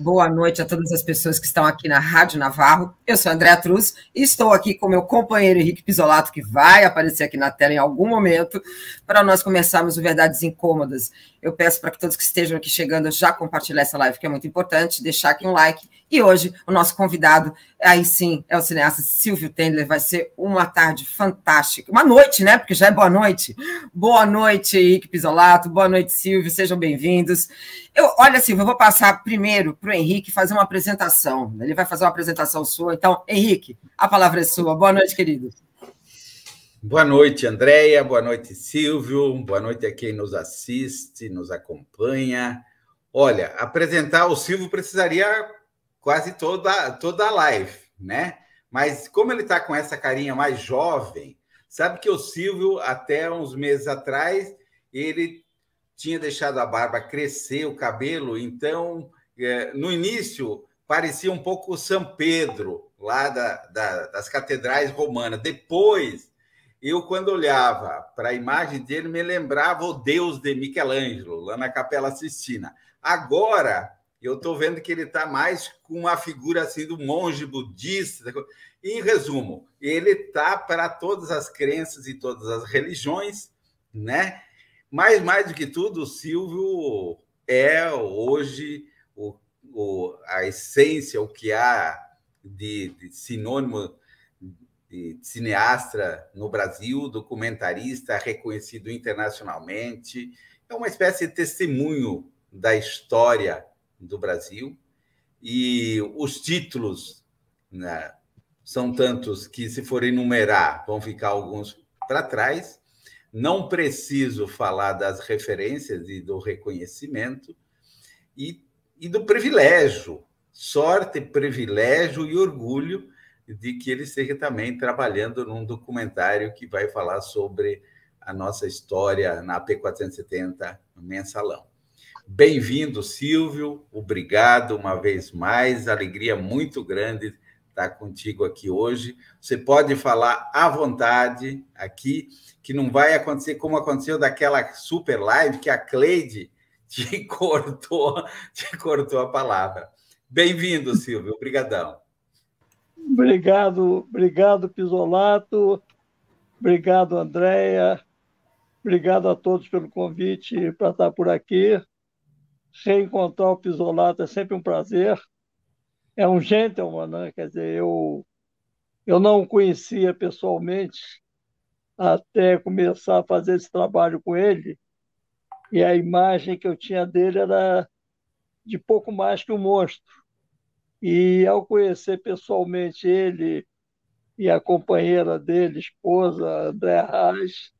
boa noite a todas as pessoas que estão aqui na Rádio Navarro. Eu sou a Andréa Truz e estou aqui com meu companheiro Henrique Pisolato, que vai aparecer aqui na tela em algum momento, para nós começarmos o Verdades Incômodas. Eu peço para que todos que estejam aqui chegando já compartilhem essa live, que é muito importante, deixar aqui um like. E hoje o nosso convidado, aí sim, é o cineasta Silvio Tendler. Vai ser uma tarde fantástica. Uma noite, né? Porque já é boa noite. Boa noite, Henrique Pisolato. Boa noite, Silvio. Sejam bem-vindos. Olha, Silvio, eu vou passar primeiro para o Henrique fazer uma apresentação. Ele vai fazer uma apresentação sua. Então, Henrique, a palavra é sua. Boa noite, querido. Boa noite, Andréia. Boa noite, Silvio. Boa noite a quem nos assiste, nos acompanha. Olha, apresentar o Silvio precisaria quase toda a live, né? Mas como ele está com essa carinha mais jovem, sabe que o Silvio, até uns meses atrás, ele tinha deixado a barba crescer, o cabelo, então, no início, parecia um pouco o São Pedro, lá das catedrais romanas. Depois, eu, quando olhava para a imagem dele, me lembrava o Deus de Michelangelo, lá na Capela Sistina. Agora, eu estou vendo que ele está mais com uma figura assim do monge budista. Em resumo, ele está para todas as crenças e todas as religiões, né? Mas, mais do que tudo, o Silvio é hoje a essência, o que há de sinônimo de cineasta no Brasil, documentarista reconhecido internacionalmente. É uma espécie de testemunho da história do Brasil, e os títulos, né, são tantos que, se for enumerar, vão ficar alguns para trás. Não preciso falar das referências e do reconhecimento e do privilégio, sorte, privilégio e orgulho de que ele esteja também trabalhando num documentário que vai falar sobre a nossa história na AP470, no Mensalão. Bem-vindo, Silvio. Obrigado uma vez mais. Alegria muito grande estar contigo aqui hoje. Você pode falar à vontade aqui, que não vai acontecer como aconteceu daquela super live que a Cleide te cortou a palavra. Bem-vindo, Silvio. Obrigadão. Obrigado, Pisolato. Obrigado, Andréia. Obrigado a todos pelo convite para estar por aqui. Reencontrar o Pisolato é sempre um prazer. É um gentleman, né? Quer dizer, eu não o conhecia pessoalmente até começar a fazer esse trabalho com ele, e a imagem que eu tinha dele era de pouco mais que um monstro. E ao conhecer pessoalmente ele e a companheira dele, esposa, Andréa Reis,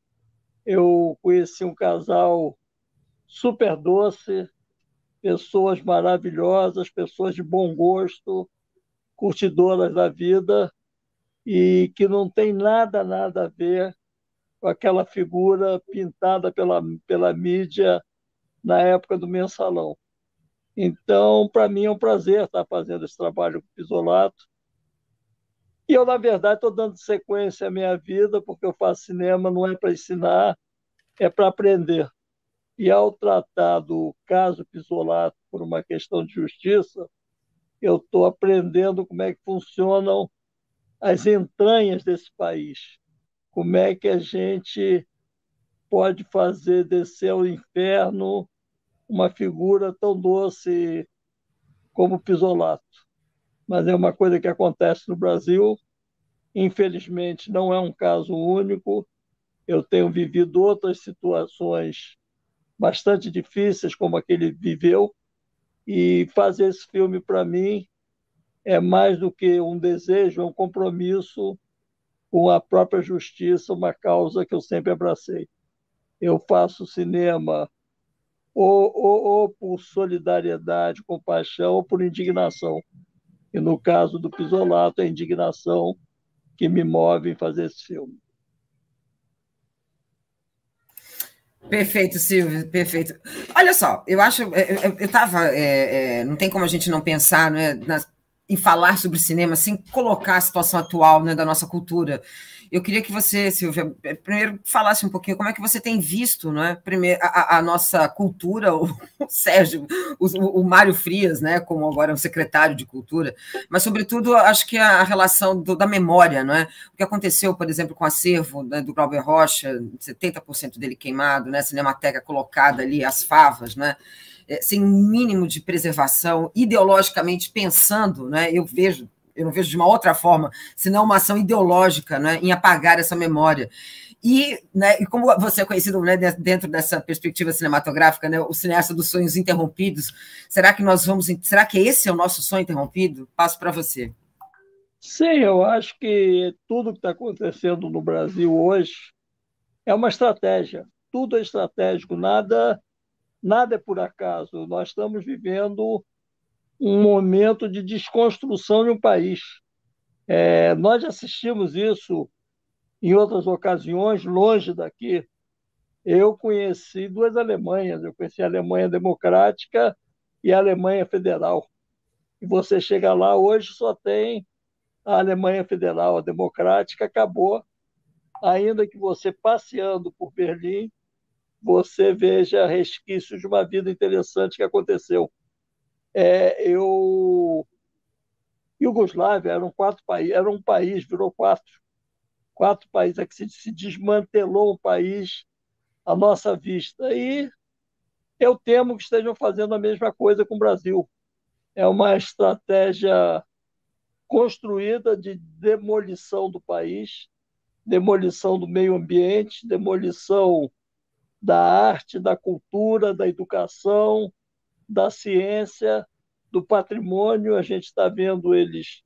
eu conheci um casal super doce, pessoas maravilhosas, pessoas de bom gosto, curtidoras da vida, e que não tem nada a ver com aquela figura pintada pela mídia na época do Mensalão. Então, para mim, é um prazer estar fazendo esse trabalho com o Pisolato. E eu, na verdade, estou dando sequência à minha vida, porque eu faço cinema não é para ensinar, é para aprender. E ao tratar do caso Pisolato por uma questão de justiça, eu estou aprendendo como é que funcionam as entranhas desse país. Como é que a gente pode fazer descer ao inferno uma figura tão doce como Pisolato. Mas é uma coisa que acontece no Brasil. Infelizmente, não é um caso único. Eu tenho vivido outras situações bastante difíceis, como a que ele viveu, e fazer esse filme, para mim, é mais do que um desejo, é um compromisso com a própria justiça, uma causa que eu sempre abracei. Eu faço cinema ou por solidariedade, compaixão, ou por indignação. E no caso do Pisolato, é a indignação que me move em fazer esse filme. Perfeito, Silvio, perfeito. Olha só, eu acho, eu estava, não tem como a gente não pensar, né, em falar sobre cinema, sem colocar a situação atual, né, da nossa cultura. Eu queria que você, Silvia, primeiro falasse um pouquinho como é que você tem visto, não é, primeiro, a nossa cultura, o Sérgio, o Mário Frias, né, como agora é um secretário de cultura, mas, sobretudo, acho que a relação da memória, não é? O que aconteceu, por exemplo, com o acervo, né, do Glauber Rocha, 70% dele queimado, né, a Cinemateca colocada ali, as favas, né, sem mínimo de preservação, ideologicamente pensando, né, eu não vejo de uma outra forma, senão uma ação ideológica, né, em apagar essa memória. E como você é conhecido, né, dentro dessa perspectiva cinematográfica, né, o cineasta dos sonhos interrompidos, será que esse é o nosso sonho interrompido? Passo para você. Sim, eu acho que tudo que está acontecendo no Brasil hoje é uma estratégia. Tudo é estratégico, nada é por acaso. Nós estamos vivendo um momento de desconstrução de um país. Nós assistimos isso em outras ocasiões, longe daqui. Eu conheci duas Alemanhas. Eu conheci a Alemanha Democrática e a Alemanha Federal. E você chega lá, hoje só tem a Alemanha Federal. A Democrática acabou, ainda que você, passeando por Berlim, você veja resquícios de uma vida interessante que aconteceu. Iugoslávia eram quatro países, era um país, virou quatro países, é que se desmantelou um país à nossa vista. E eu temo que estejam fazendo a mesma coisa com o Brasil. É uma estratégia construída de demolição do país, demolição do meio ambiente, demolição da arte, da cultura, da educação, da ciência, do patrimônio. A gente está vendo eles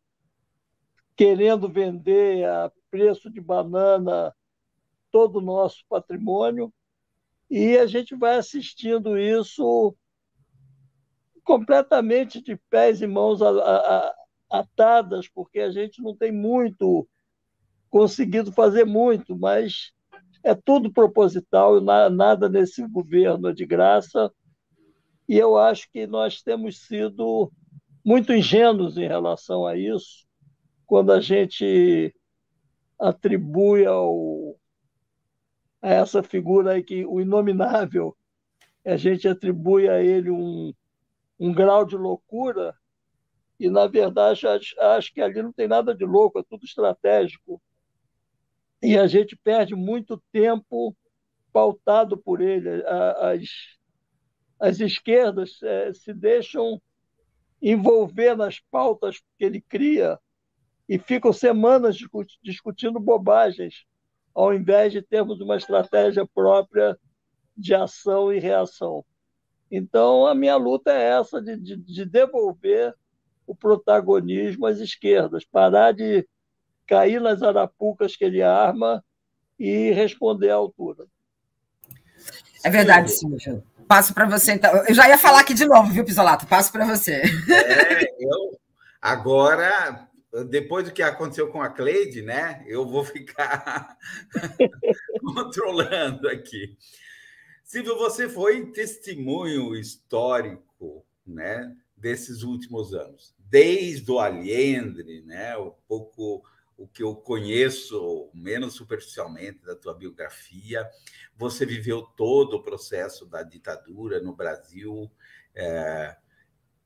querendo vender a preço de banana todo o nosso patrimônio, e a gente vai assistindo isso completamente de pés e mãos atadas, porque a gente não tem conseguido fazer muito, mas é tudo proposital, nada nesse governo é de graça, e eu acho que nós temos sido muito ingênuos em relação a isso, quando a gente atribui a essa figura aí, que o inominável, a gente atribui a ele um grau de loucura, e, na verdade, acho que ali não tem nada de louco, é tudo estratégico. E a gente perde muito tempo pautado por ele. As esquerdas se deixam envolver nas pautas que ele cria e ficam semanas discutindo bobagens, ao invés de termos uma estratégia própria de ação e reação. Então, a minha luta é essa, de devolver o protagonismo às esquerdas, parar de cair nas arapucas que ele arma e responder à altura. É verdade, Silvio. Passo para você, então. Eu já ia falar aqui de novo, viu, Pisolato? Passo para você. Agora, depois do que aconteceu com a Cleide, né, eu vou ficar controlando aqui. Silvio, você foi testemunho histórico, né, desses últimos anos, desde o Allende, né, um pouco o que eu conheço, menos superficialmente, da tua biografia. Você viveu todo o processo da ditadura no Brasil.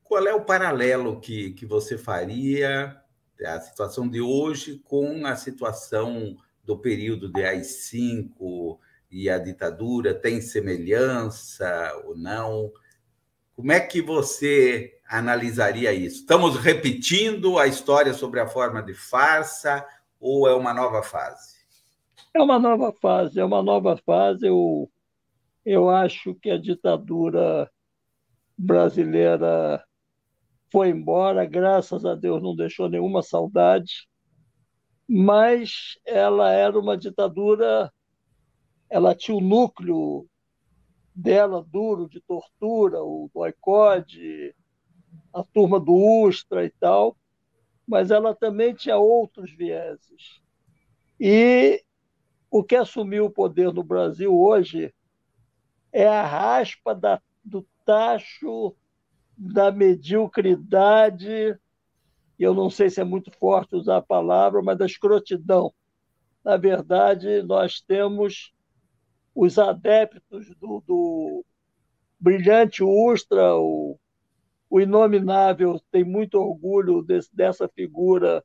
Qual é o paralelo que você faria, a situação de hoje com a situação do período de AI-5 e a ditadura? Tem semelhança ou não? Como é que você analisaria isso? Estamos repetindo a história sobre a forma de farsa ou é uma nova fase? É uma nova fase, é uma nova fase. Eu acho que a ditadura brasileira foi embora, graças a Deus não deixou nenhuma saudade, mas ela era uma ditadura, ela tinha o núcleo dela duro de tortura, o boicote, a turma do Ustra e tal, mas ela também tinha outros vieses. E o que assumiu o poder no Brasil hoje é a raspa do tacho da mediocridade e eu não sei se é muito forte usar a palavra, mas da escrotidão. Na verdade, nós temos os adeptos do brilhante Ustra, o Inominável tem muito orgulho dessa figura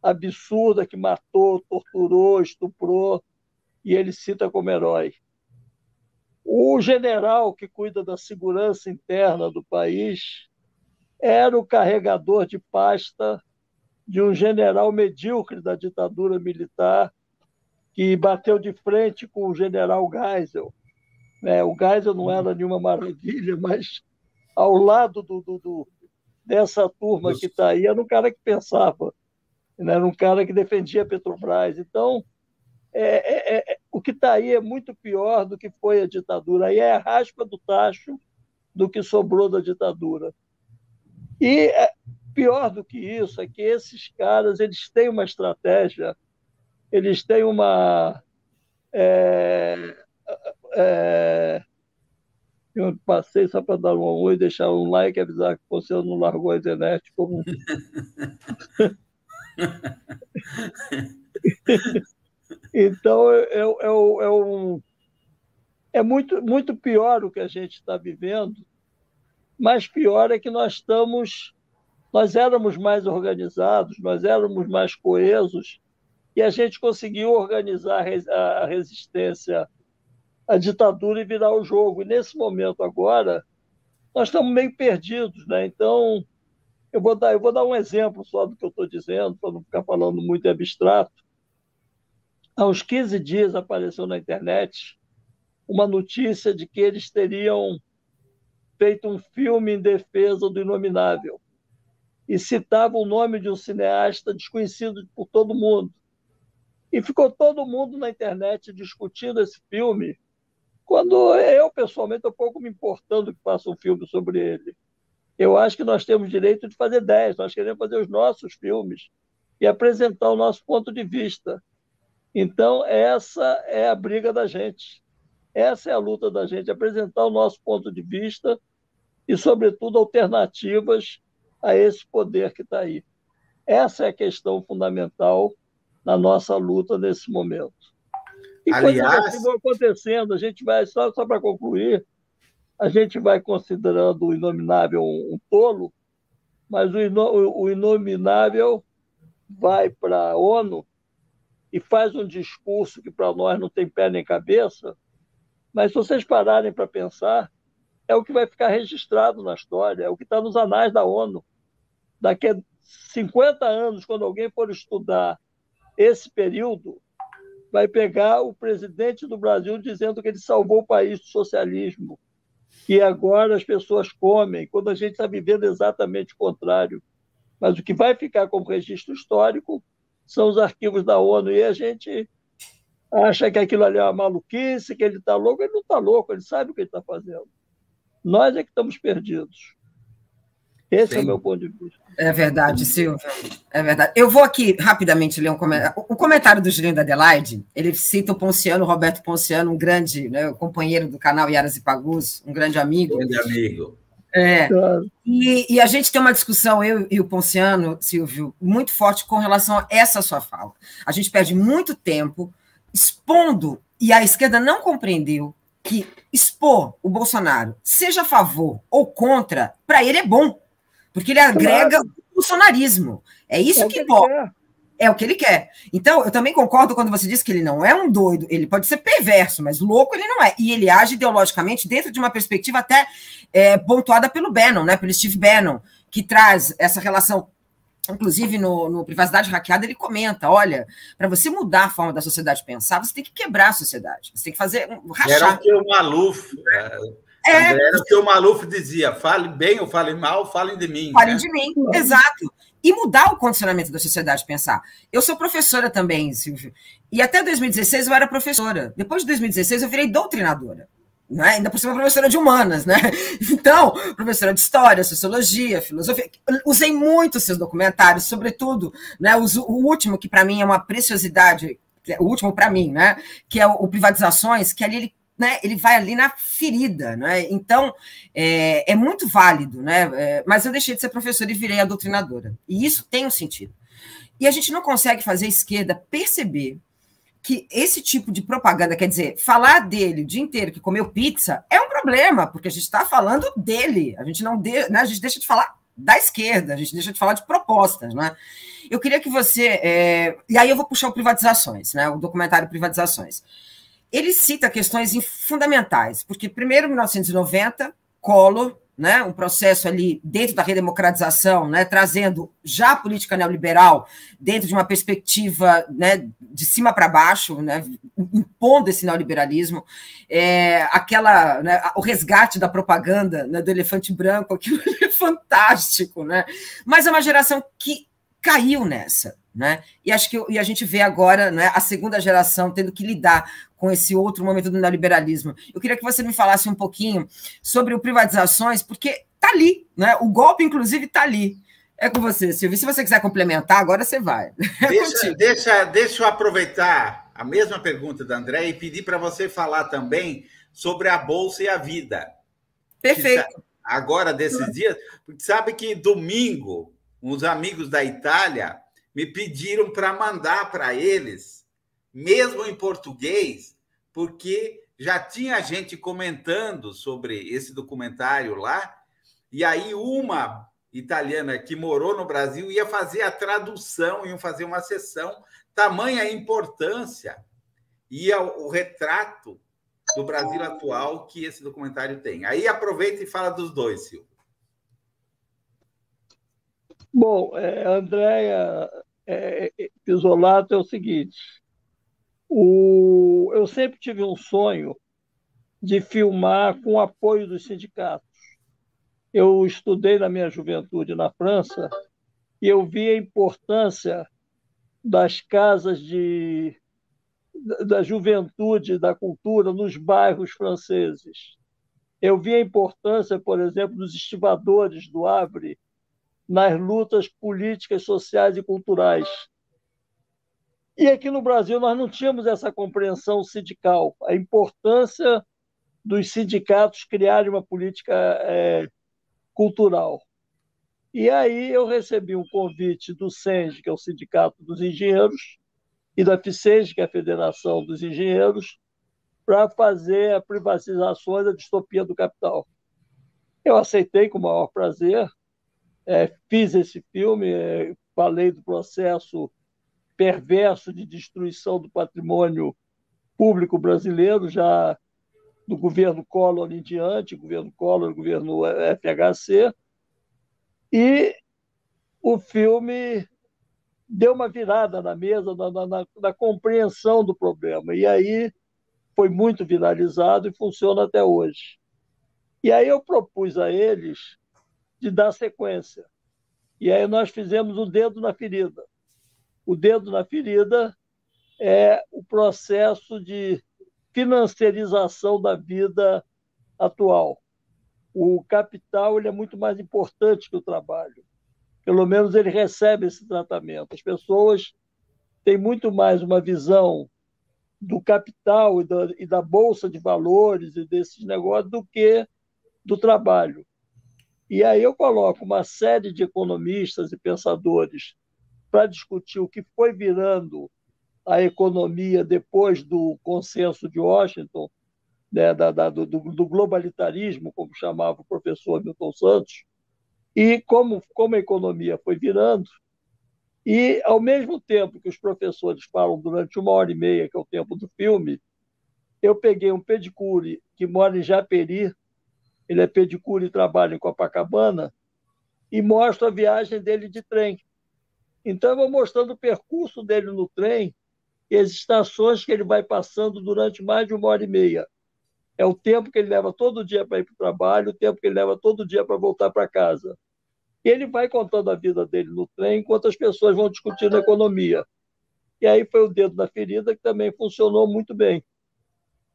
absurda que matou, torturou, estuprou, e ele cita como herói. O general que cuida da segurança interna do país era o carregador de pasta de um general medíocre da ditadura militar que bateu de frente com o general Geisel. O Geisel não era nenhuma maravilha, mas ao lado dessa turma que está aí, era um cara que pensava, era um cara que defendia a Petrobras. Então, o que está aí é muito pior do que foi a ditadura. Aí é a raspa do tacho do que sobrou da ditadura. E pior do que isso é que esses caras eles têm uma estratégia, eles têm uma... eu passei só para dar um oi, deixar um like e avisar que você não largou a internet como... Então, é muito pior o que a gente está vivendo, mas pior é que nós éramos mais organizados, nós éramos mais coesos, e a gente conseguiu organizar a resistência à ditadura e virar o jogo. E nesse momento agora, nós estamos meio perdidos, né? Então, eu vou dar um exemplo só do que eu estou dizendo, para não ficar falando muito abstrato. Há uns 15 dias apareceu na internet uma notícia de que eles teriam feito um filme em defesa do Inominável e citava o nome de um cineasta desconhecido por todo mundo. E ficou todo mundo na internet discutindo esse filme, quando eu, pessoalmente, estou pouco me importando que faça um filme sobre ele. Eu acho que nós temos direito de fazer 10, nós queremos fazer os nossos filmes e apresentar o nosso ponto de vista. Então, essa é a briga da gente. Essa é a luta da gente, apresentar o nosso ponto de vista e, sobretudo, alternativas a esse poder que está aí. Essa é a questão fundamental na nossa luta nesse momento. E coisas assim vão acontecendo, a gente vai, só para concluir, a gente vai considerando o Inominável um tolo, mas o Inominável vai para a ONU e faz um discurso que para nós não tem pé nem cabeça, mas se vocês pararem para pensar, é o que vai ficar registrado na história, é o que está nos anais da ONU. Daqui a 50 anos, quando alguém for estudar esse período, vai pegar o presidente do Brasil dizendo que ele salvou o país do socialismo, que agora as pessoas comem, quando a gente está vivendo exatamente o contrário. Mas o que vai ficar como registro histórico são os arquivos da ONU, e a gente acha que aquilo ali é uma maluquice, que ele está louco. Ele não está louco, ele sabe o que ele está fazendo. Nós é que estamos perdidos. Esse é o meu ponto de vista. É verdade, Silvio. É verdade. Eu vou aqui rapidamente ler um comentário. O comentário do Julinho da Adelaide, ele cita o Ponciano, Roberto Ponciano, um grande, né, companheiro do canal Iaras e Pagus, um grande amigo. Grande amigo. E a gente tem uma discussão, eu e o Ponciano, Silvio, muito forte com relação a essa sua fala. A gente perde muito tempo expondo, e a esquerda não compreendeu que expor o Bolsonaro, seja a favor ou contra, para ele é bom. Porque ele agrega o bolsonarismo. É isso que importa. É o que ele quer. Então, eu também concordo quando você diz que ele não é um doido, ele pode ser perverso, mas louco ele não é. E ele age ideologicamente dentro de uma perspectiva até pontuada pelo Bannon, né, pelo Steve Bannon, que traz essa relação. Inclusive, no Privacidade Hackeada, ele comenta, olha, para você mudar a forma da sociedade pensar, você tem que quebrar a sociedade. Você tem que fazer rachar. Era o que o Maluf... Era o que o Maluf dizia, fale bem ou fale mal, falem de mim. Falem de mim, exato. E mudar o condicionamento da sociedade pensar. Eu sou professora também, Silvio, e até 2016 eu era professora. Depois de 2016 eu virei doutrinadora, né? Ainda por cima professora de humanas, né? Então, professora de história, sociologia, filosofia. Usei muito seus documentários, sobretudo, né? O último, que para mim é uma preciosidade, o último para mim, né? Que é o Privatizações, que ali ele né, ele vai ali na ferida, né? Então, é muito válido, né? Mas eu deixei de ser professora e virei a doutrinadora. E isso tem um sentido. E a gente não consegue fazer a esquerda perceber que esse tipo de propaganda, quer dizer, falar dele o dia inteiro que comeu pizza é um problema, porque a gente está falando dele, a gente né, a gente deixa de falar da esquerda, a gente deixa de falar de propostas, né? Eu queria que você... E aí eu vou puxar o Privatizações, né? O documentário Privatizações. Ele cita questões fundamentais, porque primeiro, em 1990, Collor, né, um processo ali dentro da redemocratização, né, trazendo já a política neoliberal dentro de uma perspectiva, né, de cima para baixo, né, impondo esse neoliberalismo, né, o resgate da propaganda, né, do elefante branco, aquilo é fantástico, né, mas é uma geração que caiu nessa, né? E acho que a gente vê agora, né, a segunda geração tendo que lidar com esse outro momento do neoliberalismo. Eu queria que você me falasse um pouquinho sobre o Privatizações, porque está ali, né? O golpe, inclusive, está ali. É com você, Silvio. Se você quiser complementar, agora você vai. Deixa eu aproveitar a mesma pergunta da André e pedir para você falar também sobre a Bolsa e a Vida. Perfeito. Agora, desses dias, porque sabe que domingo, uns amigos da Itália me pediram para mandar para eles, mesmo em português, porque já tinha gente comentando sobre esse documentário lá, e aí uma italiana que morou no Brasil ia fazer a tradução, iam fazer uma sessão, tamanha a importância e o retrato do Brasil atual que esse documentário tem. Aí aproveita e fala dos dois, Silvio. Bom, Andréa Pisolato, é o seguinte, eu sempre tive um sonho de filmar com o apoio dos sindicatos. Eu estudei na minha juventude na França e eu vi a importância das casas da juventude, da cultura nos bairros franceses. Eu vi a importância, por exemplo, dos estivadores do Havre nas lutas políticas, sociais e culturais. E aqui no Brasil nós não tínhamos essa compreensão sindical, a importância dos sindicatos criarem uma política cultural. E aí eu recebi um convite do SENG, que é o Sindicato dos Engenheiros, e da FICENG, que é a Federação dos Engenheiros, para fazer a privatização da distopia do capital. Eu aceitei com o maior prazer, fiz esse filme, falei do processo perverso de destruição do patrimônio público brasileiro, já do governo Collor em diante, governo Collor, governo FHC, e o filme deu uma virada na mesa, na compreensão do problema, e aí foi muito viralizado e funciona até hoje. E aí eu propus a eles de dar sequência. E aí nós fizemos o dedo na ferida. O dedo na ferida é o processo de financiarização da vida atual. O capital ele é muito mais importante que o trabalho. Pelo menos ele recebe esse tratamento. As pessoas têm muito mais uma visão do capital e da bolsa de valores e desses negócios do que do trabalho. E aí eu coloco uma série de economistas e pensadores para discutir o que foi virando a economia depois do consenso de Washington, né, do globalitarismo, como chamava o professor Milton Santos, e como a economia foi virando. E, ao mesmo tempo que os professores falam durante 1h30, que é o tempo do filme, eu peguei um pedicure que mora em Japeri, ele é pedicure e trabalha em Copacabana, e mostro a viagem dele de trem. Então, eu vou mostrando o percurso dele no trem e as estações que ele vai passando durante mais de 1h30. É o tempo que ele leva todo dia para ir para o trabalho, o tempo que ele leva todo dia para voltar para casa. E ele vai contando a vida dele no trem enquanto as pessoas vão discutindo a economia. E aí foi o dedo na ferida que também funcionou muito bem.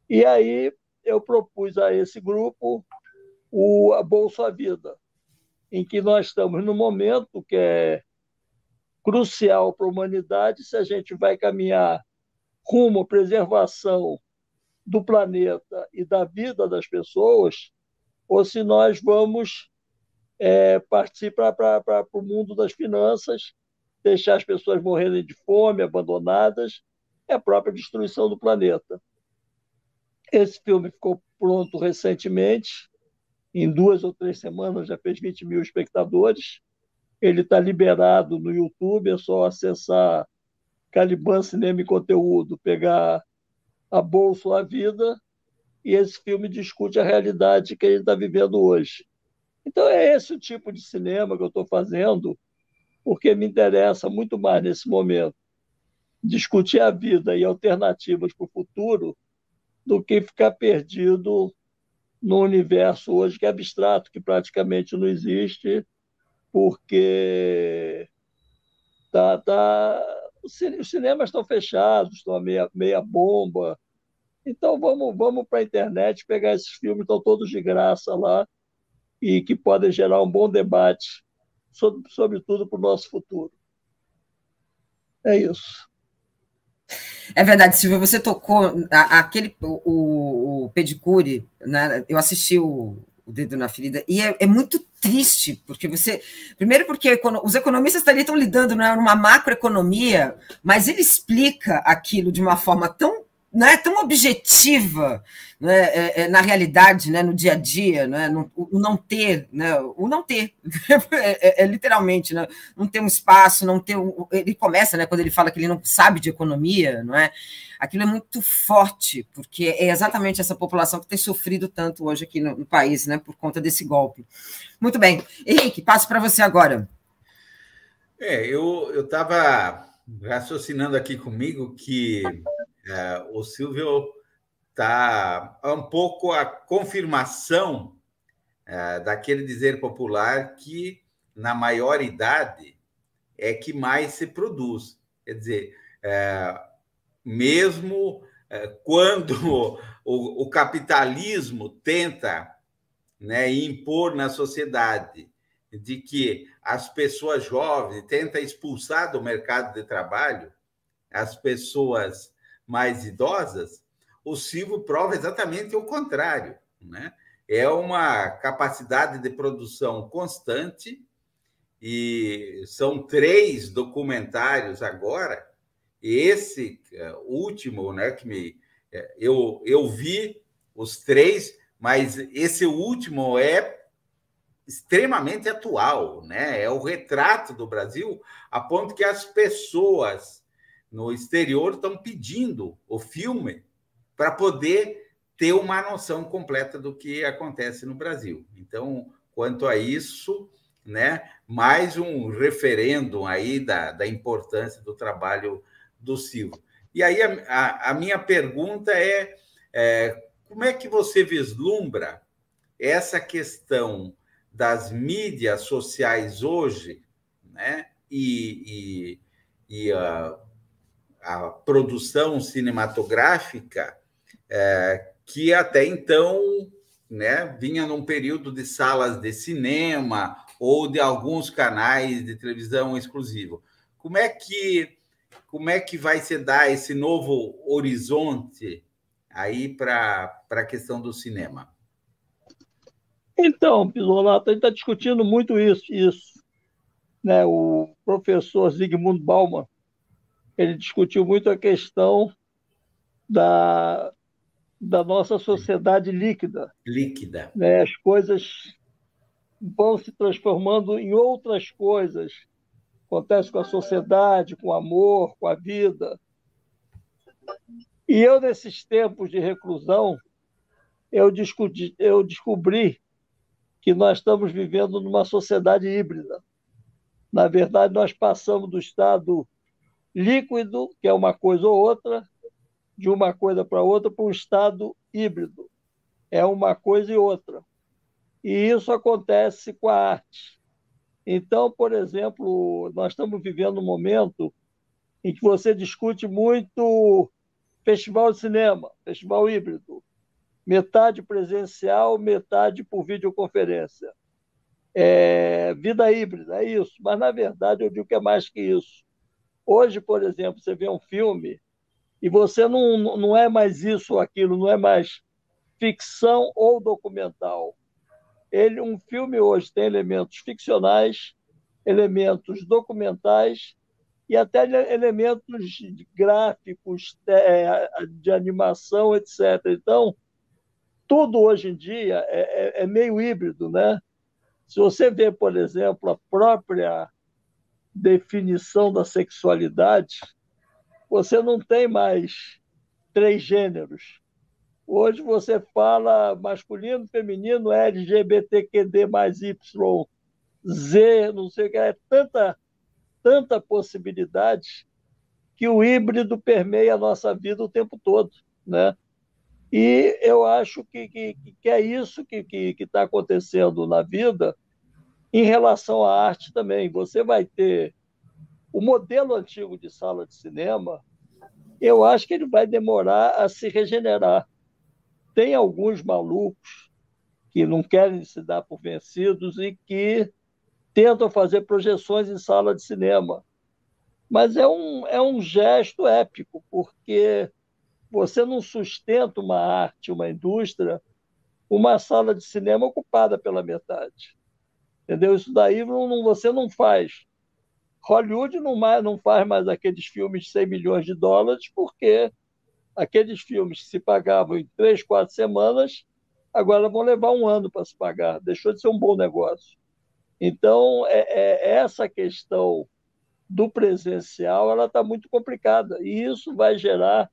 E aí eu propus a esse grupo a Bolsa Vida, em que nós estamos num momento que é crucial para a humanidade se a gente vai caminhar rumo à preservação do planeta e da vida das pessoas, ou se nós vamos partir para o mundo das finanças, deixar as pessoas morrerem de fome, abandonadas, é a própria destruição do planeta. Esse filme ficou pronto recentemente, em 2 ou 3 semanas já fez 20 mil espectadores. Ele está liberado no YouTube, é só acessar Caliban Cinema e Conteúdo, pegar a bolsa ou a vida, e esse filme discute a realidade que a gente está vivendo hoje. Então é esse o tipo de cinema que eu estou fazendo, porque me interessa muito mais nesse momento discutir a vida e alternativas para o futuro do que ficar perdido no universo hoje que é abstrato, que praticamente não existe, porque os cinemas estão fechados, estão a meia bomba. Então vamos para a internet pegar esses filmes, estão todos de graça lá, e que podem gerar um bom debate, sobretudo para o nosso futuro. É isso. É verdade, Silvia, você tocou o pedicure, né? Eu assisti o Dedo na Ferida, e é muito triste, porque primeiro porque os economistas ali estão lidando, né, numa macroeconomia, mas ele explica aquilo de uma forma tão, né, tão objetiva, né, na realidade, né, no dia a dia, né, o não ter, literalmente, né, não ter um espaço, não ter ele começa, né, quando ele fala que ele não sabe de economia, não é? Aquilo é muito forte, porque é exatamente essa população que tem sofrido tanto hoje aqui no país, né, por conta desse golpe. Muito bem. Henrique, passo para você agora. Eu estava raciocinando aqui comigo que o Silvio está um pouco a confirmação daquele dizer popular que na maior idade é que mais se produz. Quer dizer, mesmo quando o capitalismo tenta, né, impor na sociedade de que as pessoas jovens tenta expulsar do mercado de trabalho as pessoas mais idosas, o Silvio prova exatamente o contrário, né? É uma capacidade de produção constante, e são 3 documentários agora. Esse último, né, eu vi os 3, mas esse último é extremamente atual, né? É o retrato do Brasil, a ponto que as pessoas no exterior estão pedindo o filme para poder ter uma noção completa do que acontece no Brasil. Então, quanto a isso, né, mais um referendo aí da importância do trabalho do Silvio. E aí a minha pergunta como é que você vislumbra essa questão das mídias sociais hoje, né, e a produção cinematográfica, que até então, né, vinha num período de salas de cinema ou de alguns canais de televisão exclusivo. Como é que vai se dar esse novo horizonte aí para a questão do cinema? Então, Pisolato, a gente está discutindo muito isso, né? O professor Zygmunt Bauman, ele discutiu muito a questão da nossa sociedade líquida. Líquida. Né? As coisas vão se transformando em outras coisas. Acontece com a sociedade, com o amor, com a vida. E eu, nesses tempos de reclusão, eu descobri que nós estamos vivendo numa sociedade híbrida. Na verdade, nós passamos do estado líquido, que é uma coisa ou outra, de uma coisa para outra, para um estado híbrido. É uma coisa e outra. E isso acontece com a arte. Então, por exemplo, nós estamos vivendo um momento em que você discute muito festival de cinema, festival híbrido, metade presencial, metade por videoconferência. Vida híbrida, é isso. Mas, na verdade, eu digo que é mais que isso. Hoje, por exemplo, você vê um filme E você não é mais isso ou aquilo, não é mais ficção ou documental. Um filme hoje tem elementos ficcionais, elementos documentais e até elementos gráficos, de animação, etc. Então, tudo hoje em dia é meio híbrido, né? Se você vê, por exemplo, a própria definição da sexualidade, você não tem mais 3 gêneros. Hoje você fala masculino, feminino, LGBTQD mais Y, Z, não sei o que, é tanta possibilidade que o híbrido permeia a nossa vida o tempo todo, né? E eu acho que é isso que está acontecendo na vida em relação à arte também. Você vai ter o modelo antigo de sala de cinema, eu acho que ele vai demorar a se regenerar. Tem alguns malucos que não querem se dar por vencidos e que tentam fazer projeções em sala de cinema. Mas é um gesto épico, porque você não sustenta uma arte, uma indústria, uma sala de cinema ocupada pela metade. Entendeu? Isso daí você não faz. Hollywood não faz mais aqueles filmes de 100 milhões de dólares, porque aqueles filmes que se pagavam em 3, 4 semanas, agora vão levar 1 ano para se pagar. Deixou de ser um bom negócio. Então, essa questão do presencial ela está muito complicada. E isso vai gerar,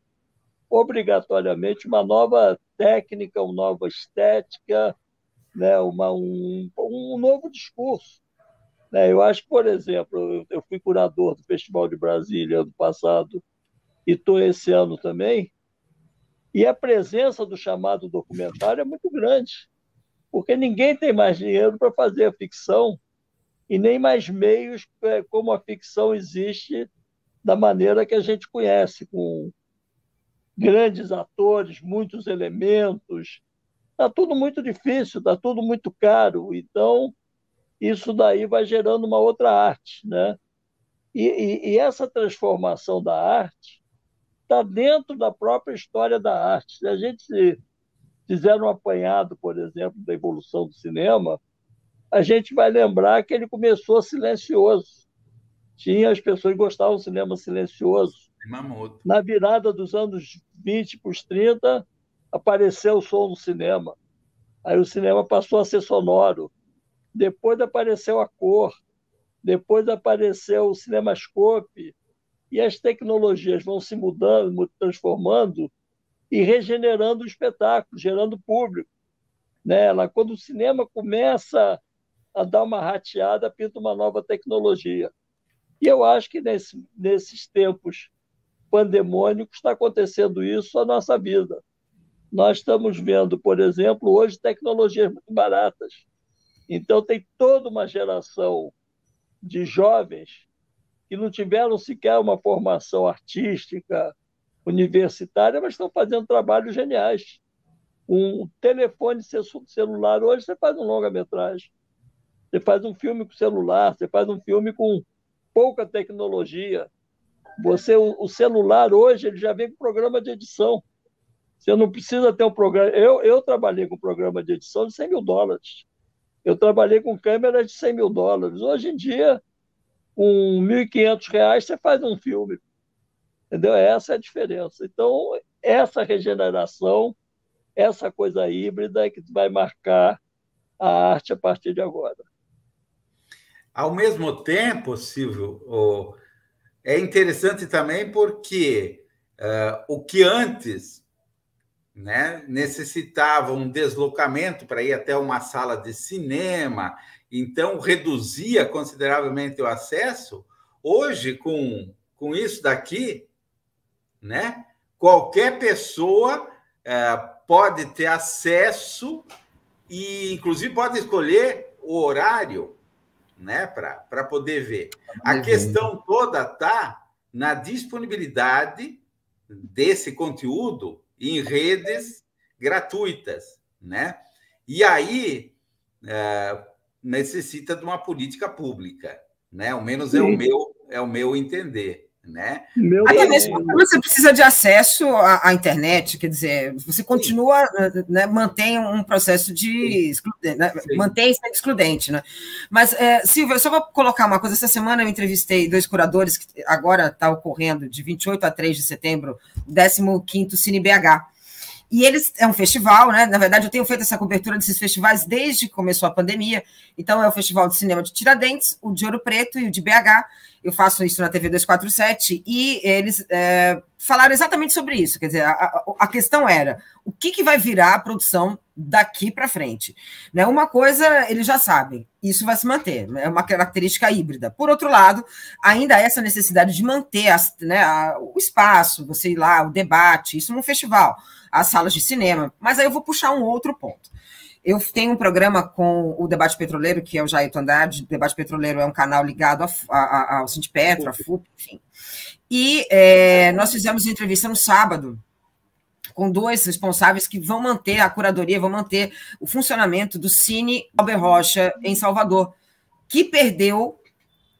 obrigatoriamente, uma nova técnica, uma nova estética, né? Um novo discurso. Né? Eu acho que, por exemplo, eu fui curador do Festival de Brasília ano passado e estou esse ano também, e a presença do chamado documentário é muito grande, porque ninguém tem mais dinheiro para fazer a ficção e nem mais meios como a ficção existe da maneira que a gente conhece, com grandes atores, muitos elementos. Está tudo muito difícil, está tudo muito caro. Então, isso daí vai gerando uma outra arte, né? E essa transformação da arte está dentro da própria história da arte. Se a gente fizer um apanhado, por exemplo, da evolução do cinema, a gente vai lembrar que ele começou silencioso. As pessoas que gostavam do cinema silencioso. Na virada dos anos 20 para os 30, apareceu o som no cinema. Aí o cinema passou a ser sonoro. Depois apareceu a cor. Depois apareceu o cinemascope. E as tecnologias vão se mudando, transformando e regenerando o espetáculo, gerando público. Né? Quando o cinema começa a dar uma rateada, pinta uma nova tecnologia. E eu acho que nesses tempos pandemônicos está acontecendo isso na nossa vida. Nós estamos vendo, por exemplo, hoje tecnologias muito baratas. Então, tem toda uma geração de jovens que não tiveram sequer uma formação artística, universitária, mas estão fazendo trabalhos geniais. Um telefone celular, hoje você faz um longa-metragem. Você faz um filme com celular, você faz um filme com pouca tecnologia. O celular hoje ele já vem com programa de edição. Você não precisa ter um programa. Eu trabalhei com programa de edição de 100 mil dólares. Eu trabalhei com câmera de 100 mil dólares. Hoje em dia, com R$ 1.500, você faz um filme. Entendeu? Essa é a diferença. Então, essa regeneração, essa coisa híbrida é que vai marcar a arte a partir de agora. Ao mesmo tempo, Silvio, é interessante também porque o que antes, né, necessitava um deslocamento para ir até uma sala de cinema, então reduzia consideravelmente o acesso, hoje, com isso daqui, né, qualquer pessoa pode ter acesso e, inclusive, pode escolher o horário, né, para poder ver. A questão toda está na disponibilidade desse conteúdo em redes gratuitas, né? E aí necessita de uma política pública, né? Ao menos é o meu entender, né? Até mesmo quando você precisa de acesso à internet, quer dizer, você continua, né, mantém um processo de né, mantém sendo excludente, né? Mas, Silvia, eu só vou colocar uma coisa. Essa semana eu entrevistei 2 curadores que agora está ocorrendo de 28 a 3 de setembro, o 15º Cine BH. E eles, é um festival, né? Na verdade, eu tenho feito essa cobertura desses festivais desde que começou a pandemia. Então, é o Festival de Cinema de Tiradentes, o de Ouro Preto e o de BH. Eu faço isso na TV 247 e eles falaram exatamente sobre isso. Quer dizer, a questão era o que vai virar a produção daqui para frente. Né? Uma coisa, eles já sabem, isso vai se manter, é uma característica híbrida. Por outro lado, ainda há essa necessidade de manter o espaço, você ir lá, o debate, isso num festival, as salas de cinema. Mas aí eu vou puxar um outro ponto. Eu tenho um programa com o Debate Petroleiro, que é o Jair Andrade. O Debate Petroleiro é um canal ligado ao Sindipetro, à FUP, enfim. E nós fizemos entrevista no sábado com 2 responsáveis que vão manter a curadoria, vão manter o funcionamento do Cine Albert Rocha em Salvador, que perdeu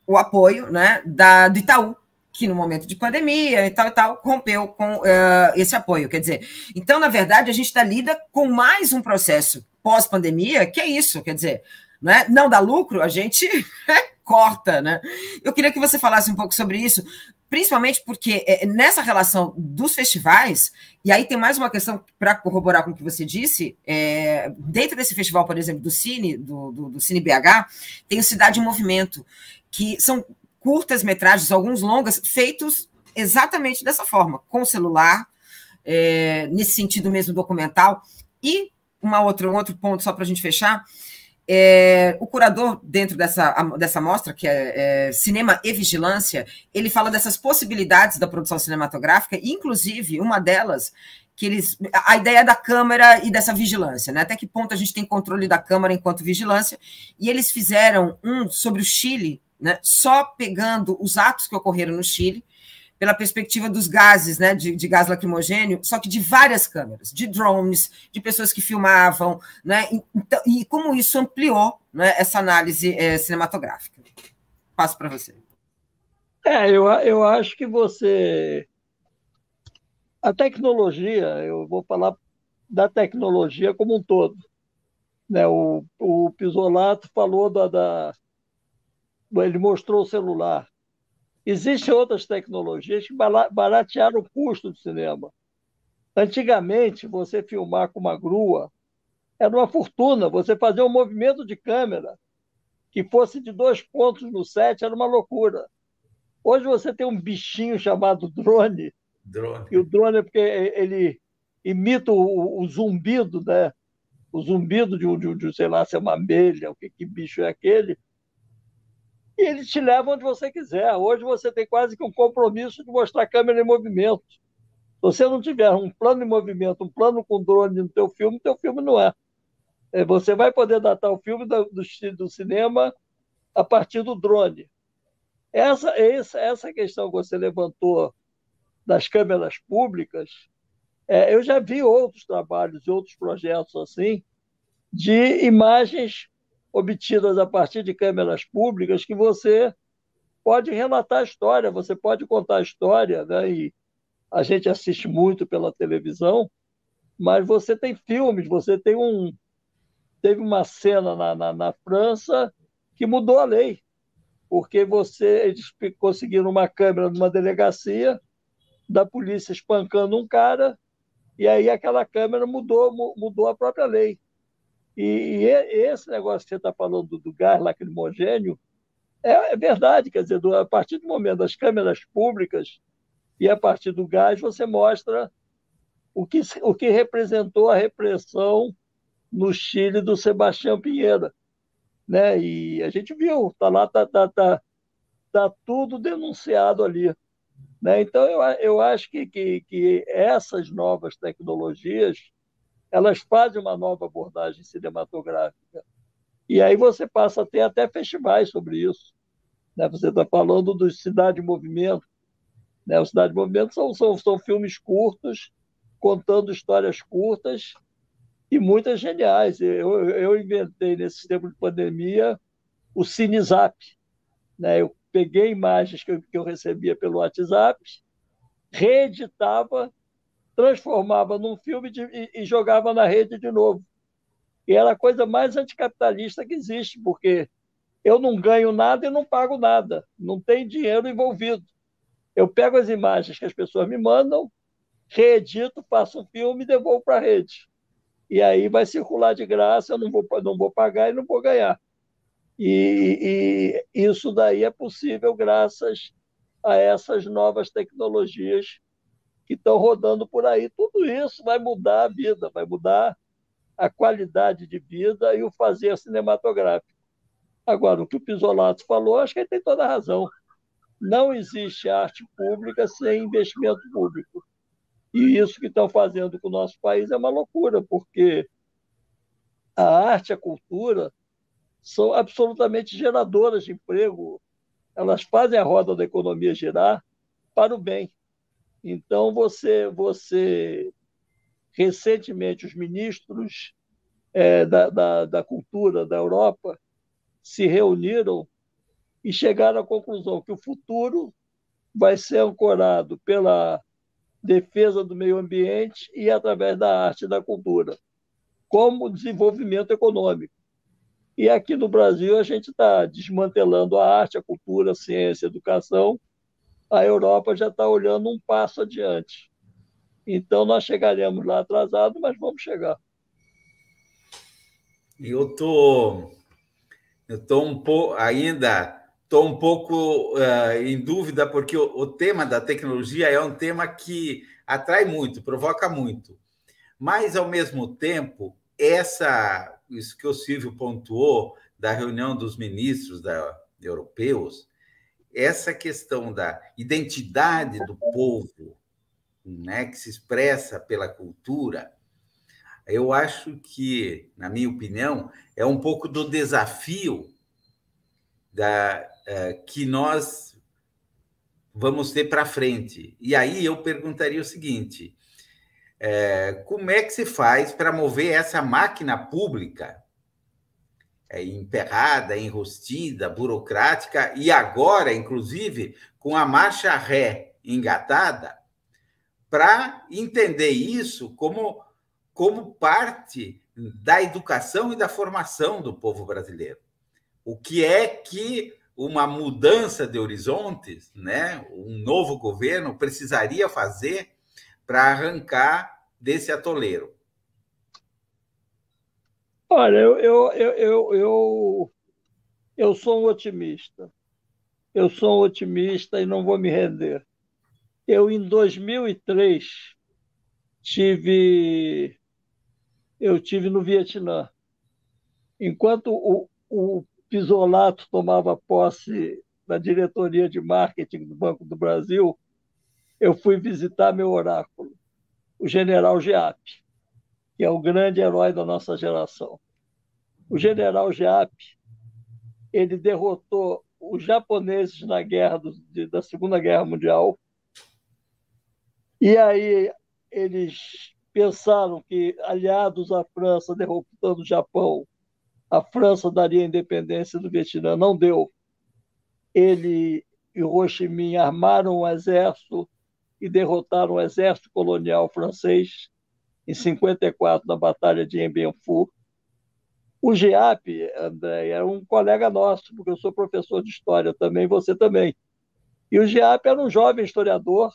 o apoio, né, do Itaú, que no momento de pandemia e tal, rompeu com esse apoio. Quer dizer, então, na verdade, a gente lida com mais um processo pós-pandemia, que é isso, quer dizer, né, não dá lucro, a gente corta, né? Eu queria que você falasse um pouco sobre isso, principalmente porque nessa relação dos festivais, e aí tem mais uma questão para corroborar com o que você disse, dentro desse festival, por exemplo, do Cine, do Cine BH, tem o Cidade em Movimento, que são curtas-metragens, alguns longas, feitos exatamente dessa forma, com celular, nesse sentido mesmo documental. E um outro ponto, só para a gente fechar, o curador, dentro dessa mostra, que é Cinema e Vigilância, ele fala dessas possibilidades da produção cinematográfica, e, inclusive, uma delas, a ideia da câmera e dessa vigilância, né? Até que ponto a gente tem controle da câmera enquanto vigilância, e eles fizeram um sobre o Chile, né, só pegando os atos que ocorreram no Chile, pela perspectiva dos gases, né, de gás lacrimogênio, só que de várias câmeras, de drones, de pessoas que filmavam, né, e como isso ampliou, né, essa análise cinematográfica. Passo para você. Eu acho que a tecnologia, eu vou falar da tecnologia como um todo. Né? O Pizzolato falou ele mostrou o celular. Existem outras tecnologias que baratearam o custo do cinema. Antigamente, você filmar com uma grua era uma fortuna. Você fazer um movimento de câmera que fosse de 2 pontos no set era uma loucura. Hoje você tem um bichinho chamado drone. E o drone é porque ele imita o zumbido, né? O zumbido de sei lá, se é uma abelha, que bicho é aquele. E ele te leva onde você quiser. Hoje você tem quase que um compromisso de mostrar a câmera em movimento. Se você não tiver um plano em movimento, um plano com drone no teu filme não é. Você vai poder datar o filme do cinema a partir do drone. Essa questão que você levantou das câmeras públicas, eu já vi outros trabalhos e outros projetos assim, de imagens obtidas a partir de câmeras públicas que você pode relatar a história, você pode contar a história, né? E a gente assiste muito pela televisão, mas você tem filmes, teve uma cena na França que mudou a lei, porque eles conseguiram uma câmera numa delegacia da polícia espancando um cara, e aí aquela câmera mudou a própria lei. E esse negócio que você está falando do gás lacrimogênio é verdade, quer dizer, a partir do momento das câmeras públicas e a partir do gás, você mostra o que representou a repressão no Chile do Sebastião Pinheira. Né? E a gente viu, está lá, tá tudo denunciado ali. Né? Então, eu acho que essas novas tecnologias elas fazem uma nova abordagem cinematográfica. E aí você passa a ter até festivais sobre isso. Né? Você está falando do Cidade em Movimento. Né? O Cidade em Movimento são filmes curtos, contando histórias curtas e muitas geniais. Eu inventei, nesse tempo de pandemia, o CineZap. Né? Eu peguei imagens que eu recebia pelo WhatsApp, reeditava, transformava num filme e jogava na rede de novo. E era a coisa mais anticapitalista que existe, porque eu não ganho nada e não pago nada, não tem dinheiro envolvido. Eu pego as imagens que as pessoas me mandam, reedito, faço um filme e devolvo para a rede. E aí vai circular de graça, eu não vou pagar e não vou ganhar. E isso daí é possível graças a essas novas tecnologias que estão rodando por aí. Tudo isso vai mudar a vida, vai mudar a qualidade de vida e o fazer cinematográfico. Agora, o que o Pisolato falou, acho que ele tem toda a razão. Não existe arte pública sem investimento público. E isso que estão fazendo com o nosso país é uma loucura, porque a arte e a cultura são absolutamente geradoras de emprego. Elas fazem a roda da economia girar para o bem. Então, recentemente, os ministros da cultura da Europa se reuniram e chegaram à conclusão que o futuro vai ser ancorado pela defesa do meio ambiente e através da arte e da cultura, como desenvolvimento econômico. E aqui no Brasil a gente está desmantelando a arte, a cultura, a ciência, a educação. A Europa já está olhando um passo adiante. Então nós chegaremos lá atrasado, mas vamos chegar. Eu tô um pouco ainda estou um pouco em dúvida porque o tema da tecnologia é um tema que atrai muito, provoca muito, mas ao mesmo tempo isso que o Silvio pontuou da reunião dos ministros europeus, essa questão da identidade do povo, né, que se expressa pela cultura, eu acho que, na minha opinião, é um pouco do desafio que nós vamos ter para frente. E aí eu perguntaria o seguinte: como é que se faz para mover essa máquina pública emperrada, enrostida, burocrática, e agora, inclusive, com a marcha ré engatada, para entender isso como parte da educação e da formação do povo brasileiro? O que é que uma mudança de horizontes, né, um novo governo precisaria fazer para arrancar desse atoleiro? Olha, eu sou um otimista. Eu sou um otimista e não vou me render. Em 2003, eu tive no Vietnã. Enquanto o Pisolato tomava posse da diretoria de marketing do Banco do Brasil, eu fui visitar meu oráculo, o general Giap, que é o grande herói da nossa geração. O general Giap, ele derrotou os japoneses na guerra da Segunda Guerra Mundial, e aí eles pensaram que, aliados à França, derrotando o Japão, a França daria a independência do Vietnã. Não deu. Ele e Ho Chi Minh armaram um exército e derrotaram o exército colonial francês em 54, na Batalha de Dien Bien Phu. O Giap, André, é um colega nosso, porque eu sou professor de história também, você também. E o Giap era um jovem historiador,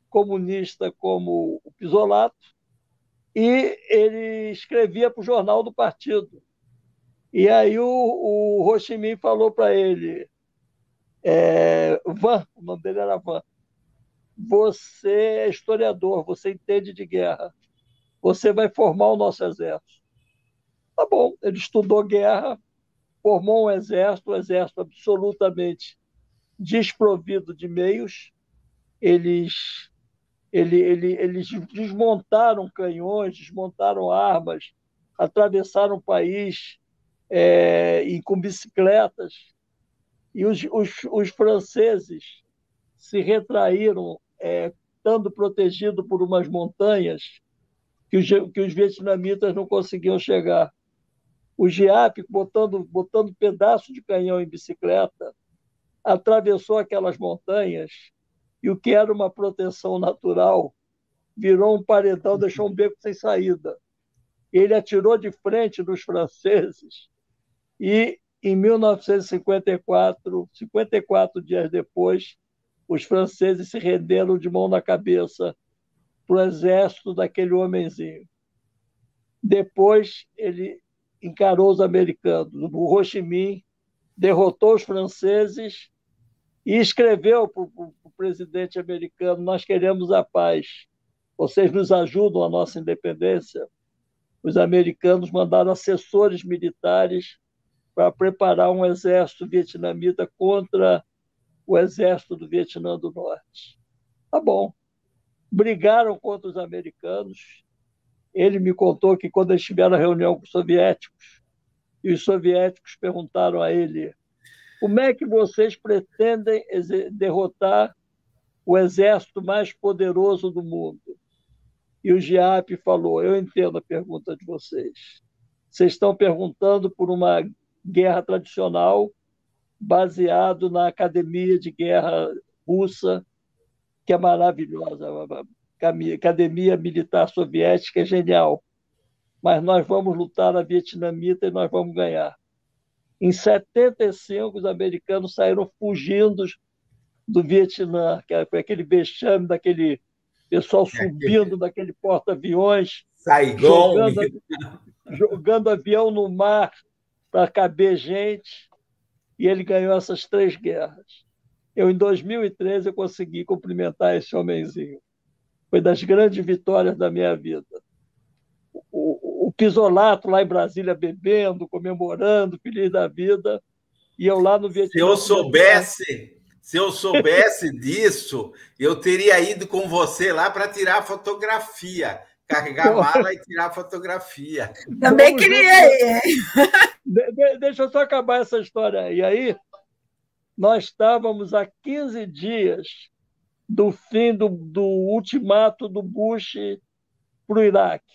comunista como o Pisolato, e ele escrevia para o jornal do partido. E aí o Ho Chi Minh falou para ele, Van, o nome dele era Van, você é historiador, você entende de guerra, você vai formar o nosso exército. Tá bom, ele estudou guerra, formou um exército absolutamente desprovido de meios. Eles desmontaram canhões, desmontaram armas, atravessaram o país com bicicletas. E os franceses se retraíram, estando protegidos por umas montanhas que os vietnamitas não conseguiam chegar. O Giap, botando pedaço de canhão em bicicleta, atravessou aquelas montanhas e o que era uma proteção natural virou um paredão, deixou um beco sem saída. Ele atirou de frente nos franceses e, em 1954, 54 dias depois, os franceses se renderam de mão na cabeça para o exército daquele homenzinho. Depois, ele encarou os americanos. O Ho Chi Minh derrotou os franceses e escreveu para o presidente americano: nós queremos a paz, vocês nos ajudam a nossa independência. Os americanos mandaram assessores militares para preparar um exército vietnamita contra o exército do Vietnã do Norte. Tá bom. Brigaram contra os americanos. Ele me contou que quando eles tiveram a reunião com os soviéticos, e os soviéticos perguntaram a ele: como é que vocês pretendem derrotar o exército mais poderoso do mundo? E o Giap falou: eu entendo a pergunta de vocês. Vocês estão perguntando por uma guerra tradicional baseado na Academia de Guerra Russa, que é maravilhosa. A Academia Militar Soviética é genial. Mas nós vamos lutar a vietnamita e nós vamos ganhar. Em 75, os americanos saíram fugindo do Vietnã, que era aquele vexame daquele pessoal subindo daquele porta-aviões, jogando avião no mar para caber gente, e ele ganhou essas 3 guerras. Em 2013, eu consegui cumprimentar esse homenzinho. Foi das grandes vitórias da minha vida. O Pisolato lá em Brasília bebendo, comemorando, feliz da vida, e eu lá no Vietnã. Se eu soubesse disso, eu teria ido com você lá para tirar fotografia, carregar a mala e tirar fotografia. Também queria ir. Deixa eu só acabar essa história. E aí, nós estávamos há 15 dias do fim do ultimato do Bush para o Iraque.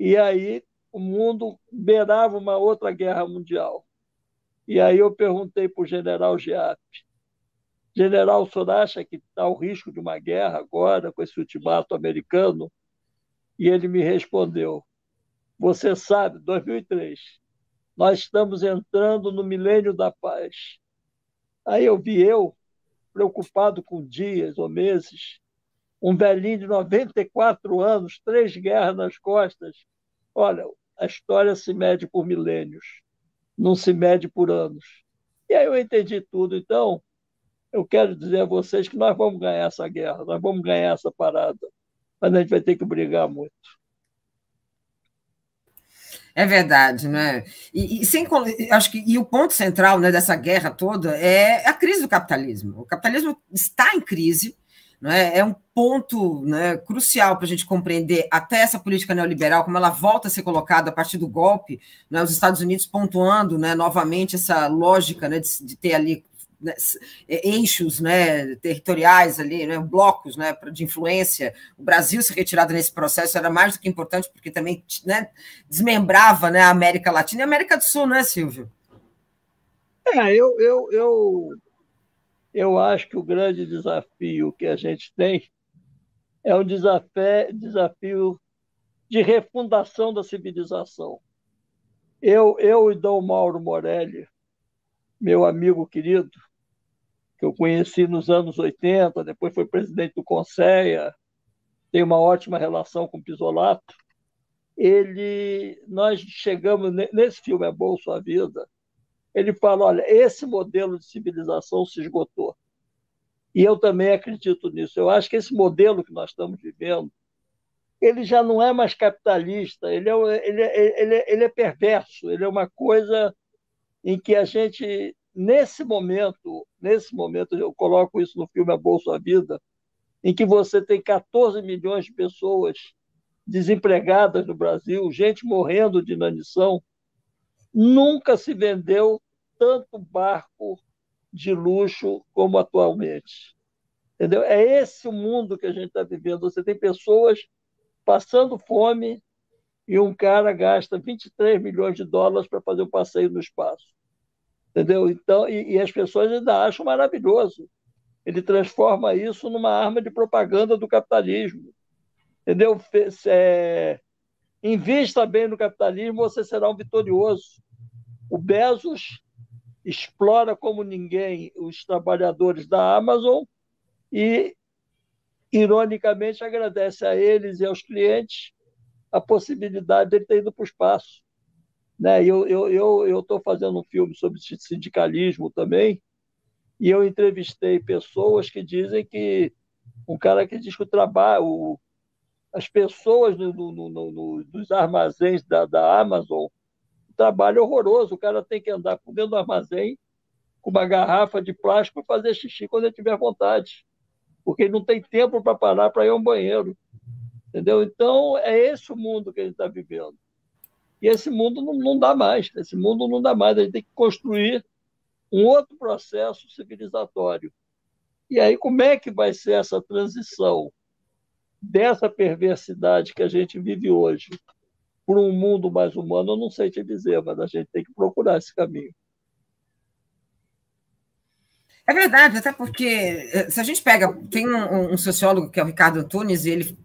E aí o mundo beirava uma outra guerra mundial. E aí eu perguntei para o general Giap: general, o senhor acha que está o risco de uma guerra agora com esse ultimato americano? E ele me respondeu: você sabe, 2003, nós estamos entrando no milênio da paz. Aí eu vi preocupado com dias ou meses, um velhinho de 94 anos, 3 guerras nas costas. Olha, a história se mede por milênios, não se mede por anos. E aí eu entendi tudo. Então, eu quero dizer a vocês que nós vamos ganhar essa guerra, nós vamos ganhar essa parada, mas a gente vai ter que brigar muito. É verdade, né? Acho que o ponto central, né, dessa guerra toda é a crise do capitalismo. O capitalismo está em crise, né? É um ponto, né, crucial para a gente compreender até essa política neoliberal, como ela volta a ser colocada a partir do golpe, né, os Estados Unidos pontuando, né, novamente essa lógica, né, de ter ali, né, eixos, né, territoriais ali, né, blocos, né, de influência. O Brasil se retirado nesse processo era mais do que importante, porque também, né, desmembrava, né, a América Latina e a América do Sul, né, Silvio? Eu acho que o grande desafio que a gente tem é um desafio de refundação da civilização. Eu e Dom Mauro Morelli, meu amigo querido, que eu conheci nos anos 80, depois foi presidente do Conceia, tem uma ótima relação com o Pisolato. Nós chegamos, nesse filme É Boa Sua Vida, ele fala: olha, esse modelo de civilização se esgotou. E eu também acredito nisso. Eu acho que esse modelo que nós estamos vivendo, ele já não é mais capitalista, ele é perverso, ele é uma coisa em que a gente, nesse momento, eu coloco isso no filme A Boa Sua Vida, em que você tem 14 milhões de pessoas desempregadas no Brasil, gente morrendo de inanição, nunca se vendeu tanto barco de luxo como atualmente. Entendeu? É esse o mundo que a gente está vivendo. Você tem pessoas passando fome e um cara gasta 23 milhões de dólares para fazer um passeio no espaço. entendeu? Então, e as pessoas ainda acham maravilhoso. Ele transforma isso numa arma de propaganda do capitalismo, entendeu? Invista bem no capitalismo, você será um vitorioso. O Bezos explora como ninguém os trabalhadores da Amazon e, ironicamente, agradece a eles e aos clientes a possibilidade de ele ter ido para o espaço. Né? Eu estou fazendo um filme sobre sindicalismo também, e eu entrevistei pessoas que dizem que um cara que diz que o trabalho, as pessoas nos armazéns da Amazon, o trabalho é horroroso. O cara tem que andar por dentro do armazém com uma garrafa de plástico para fazer xixi quando ele tiver vontade, porque ele não tem tempo para parar para ir ao banheiro. Entendeu? Então, é esse o mundo que a gente está vivendo. E esse mundo não dá mais. Esse mundo não dá mais. A gente tem que construir um outro processo civilizatório. E aí, como é que vai ser essa transição dessa perversidade que a gente vive hoje para um mundo mais humano? Eu não sei te dizer, mas a gente tem que procurar esse caminho. É verdade, até porque se a gente pega, tem um sociólogo que é o Ricardo Antunes, e ele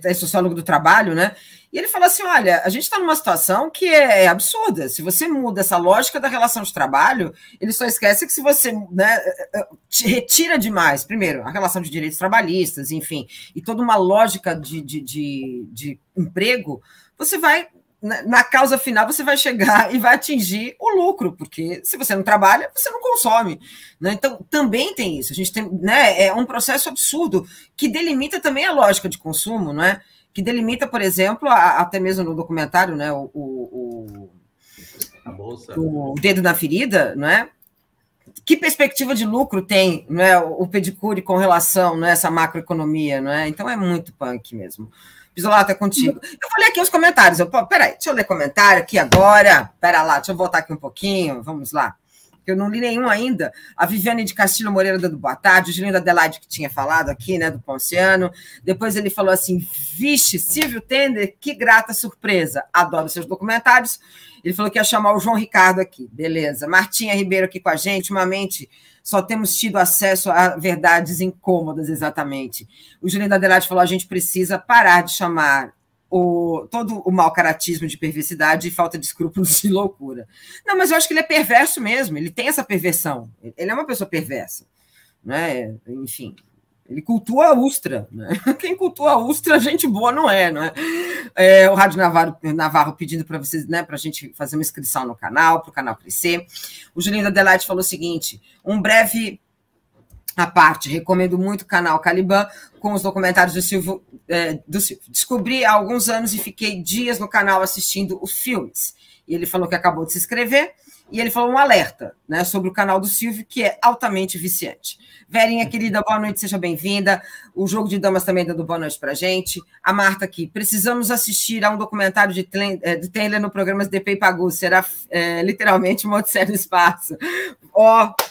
é sociólogo do trabalho, né? E ele fala assim: olha, a gente está numa situação que é absurda. Se você muda essa lógica da relação de trabalho, ele só esquece que se você, né, retira demais, primeiro, a relação de direitos trabalhistas, enfim, e toda uma lógica de emprego, você vai, na causa final, você vai chegar e vai atingir o lucro, porque se você não trabalha, você não consome. Né? Então, também tem isso. A gente tem, né, é um processo absurdo que delimita também a lógica de consumo, não é? Que delimita, por exemplo, até mesmo no documentário, né, o Dedo na Ferida, não é? Que perspectiva de lucro tem, não é, o pedicure com relação, não é, essa macroeconomia, não é? Então é muito punk mesmo. Pisolata, é contigo. Eu falei aqui os comentários. Peraí, deixa eu ler comentário aqui agora. Pera lá, deixa eu voltar aqui um pouquinho. Vamos lá. Eu não li nenhum ainda. A Viviane de Castilho Moreira dando boa tarde. O Julinho da Adelaide, que tinha falado aqui, né, do Ponciano. Depois ele falou assim: vixe, Silvio Tender, que grata surpresa. Adoro seus documentários. Ele falou que ia chamar o João Ricardo aqui. Beleza. Martinha Ribeiro aqui com a gente. Ultimamente, só temos tido acesso a verdades incômodas, exatamente. O Julinho da Adelaide falou: a gente precisa parar de chamar todo o mau caratismo de perversidade e falta de escrúpulos de loucura. Não, mas eu acho que ele é perverso mesmo, ele tem essa perversão. Ele é uma pessoa perversa. Né? Enfim, ele cultua a Ustra. Né? Quem cultua a Ustra, gente boa não é, não é? O Rádio Navarro pedindo para vocês, né, para a gente fazer uma inscrição no canal, para o canal crescer. O Julinho da Adelaide falou o seguinte: um breve à parte, recomendo muito o canal Caliban com os documentários do Silvio. Descobri há alguns anos e fiquei dias no canal assistindo os filmes. E ele falou que acabou de se inscrever, e ele falou um alerta, né, sobre o canal do Silvio, que é altamente viciante. Verinha, querida, boa noite, seja bem-vinda. O Jogo de Damas também dando boa noite para a gente. A Marta aqui: precisamos assistir a um documentário de Taylor no programa DP e Pagu. Será literalmente uma odisseia no espaço.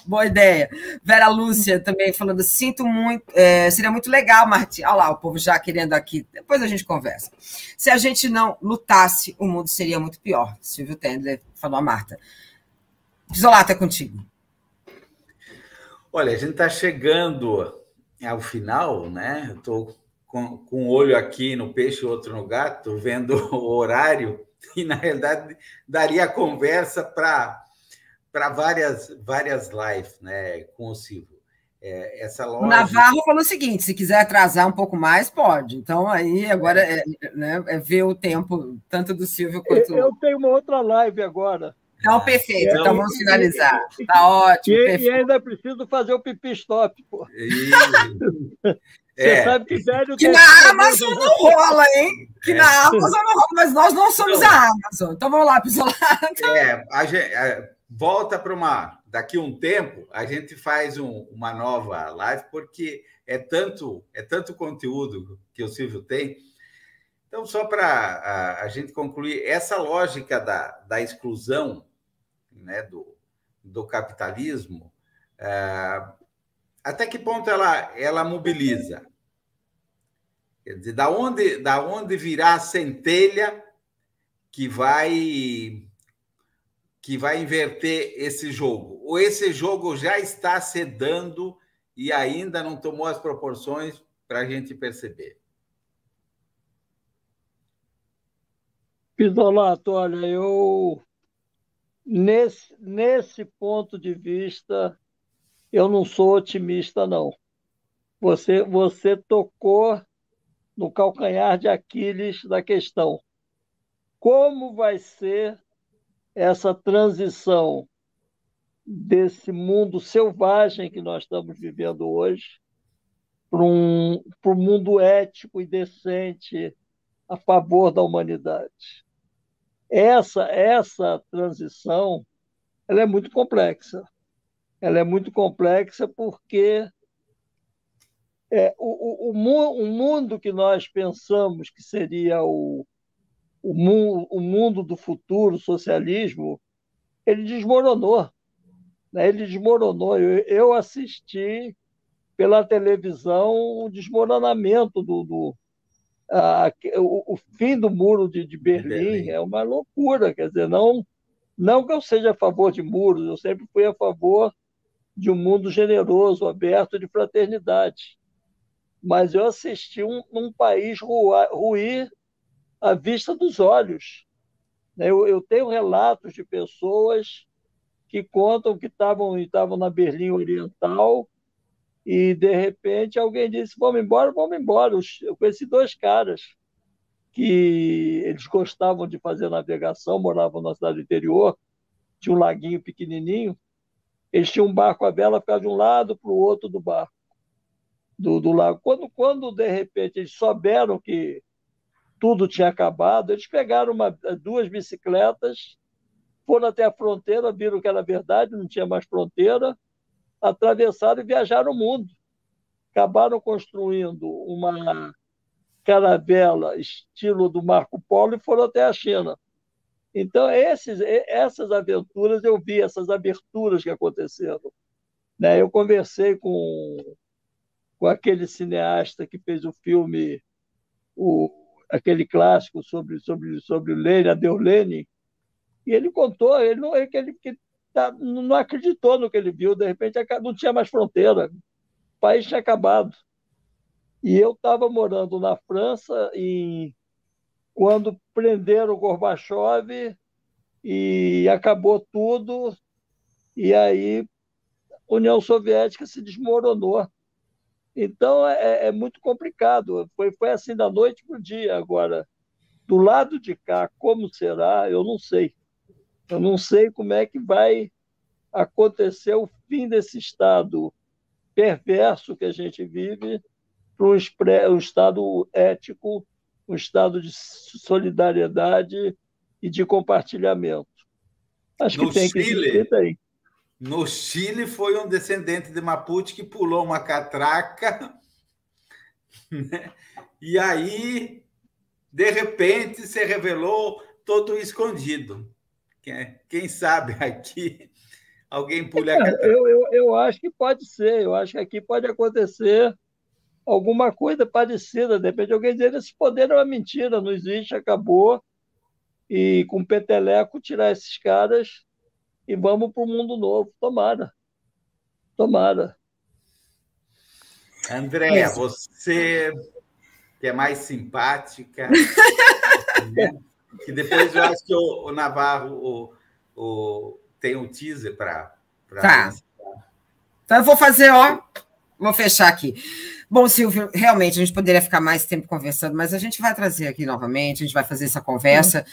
Boa ideia. Vera Lúcia também falando: sinto muito, seria muito legal, Martim. Olha lá, o povo já querendo aqui. Depois a gente conversa. Se a gente não lutasse, o mundo seria muito pior. Silvio Tendler falou a Marta. Pisolata, é contigo. Olha, a gente está chegando ao final, né? Estou com um olho aqui no peixe e outro no gato, vendo o horário, e, na realidade, daria conversa para várias lives, né, com o Silvio. Essa loja... O Navarro falou o seguinte: se quiser atrasar um pouco mais, pode. Então, aí, agora, ver o tempo, tanto do Silvio quanto... Eu tenho uma outra live agora. Então, perfeito. Então, vamos finalizar. Tá ótimo. E ainda preciso fazer o pipi stop, pô. Você sabe que velho... Que na Amazon não rola, hein? Que na Amazon não rola, mas nós não somos a Amazon. Então, vamos lá, Pisolata. Volta para uma... Daqui a um tempo, a gente faz uma nova live, porque é tanto conteúdo que o Silvio tem. Então, só para a gente concluir, essa lógica da exclusão, né, do capitalismo, até que ponto ela mobiliza? Quer dizer, da onde virá a centelha que vai que vai inverter esse jogo? Ou esse jogo já está se dando e ainda não tomou as proporções para a gente perceber? Pisolato, olha, eu nesse ponto de vista, eu não sou otimista, não. Você tocou no calcanhar de Aquiles da questão. Como vai ser essa transição desse mundo selvagem que nós estamos vivendo hoje para um mundo ético e decente a favor da humanidade? Essa transição, ela é muito complexa. Ela é muito complexa porque o mundo que nós pensamos que seria o mundo do futuro, o socialismo, ele desmoronou. Né? Ele desmoronou. Eu assisti pela televisão o desmoronamento o fim do muro de Berlim. É uma loucura. Quer dizer, não que eu seja a favor de muros, eu sempre fui a favor de um mundo generoso, aberto, de fraternidade. Mas eu assisti um país ruir à vista dos olhos. Eu tenho relatos de pessoas que contam que estavam na Berlim Oriental e, de repente, alguém disse, vamos embora, vamos embora. Eu conheci 2 caras que eles gostavam de fazer navegação, moravam na cidade do interior, tinha um laguinho pequenininho, eles tinham um barco à vela, ficavam de um lado para o outro do barco, do lago. Quando, de repente, eles souberam que tudo tinha acabado, eles pegaram 2 bicicletas, foram até a fronteira, viram que era verdade, não tinha mais fronteira, atravessaram e viajaram o mundo. Acabaram construindo uma caravela estilo do Marco Polo e foram até a China. Então, essas aventuras eu vi, essas aberturas que aconteceram. Né? Eu conversei com aquele cineasta que fez o filme, aquele clássico sobre o Lenin, Adeus Lenin, e ele contou, ele não acreditou no que ele viu, de repente não tinha mais fronteira, o país tinha acabado. E eu estava morando na França quando prenderam o Gorbachev e acabou tudo, e aí a União Soviética se desmoronou. Então é muito complicado, foi assim da noite para o dia. Agora, do lado de cá, como será, eu não sei. Eu não sei como é que vai acontecer o fim desse estado perverso que a gente vive para um estado ético, um estado de solidariedade e de compartilhamento. Acho que tem que existir, tem. No Chile foi um descendente de Mapuche que pulou uma catraca, né? E aí, de repente, se revelou todo escondido. Quem sabe aqui alguém pule a catraca. Eu acho que pode ser, eu acho que aqui pode acontecer alguma coisa parecida. De repente alguém dizer esse poder é uma mentira, não existe, acabou, e com peteleco tirar esses caras e vamos para um mundo novo. Tomara. Tomara. Andréa, você que é mais simpática, né? Que depois eu acho que o Navarro tem um teaser para... Tá. Então eu vou fazer, vou fechar aqui. Bom, Silvio, realmente a gente poderia ficar mais tempo conversando, mas a gente vai trazer aqui novamente, a gente vai fazer essa conversa.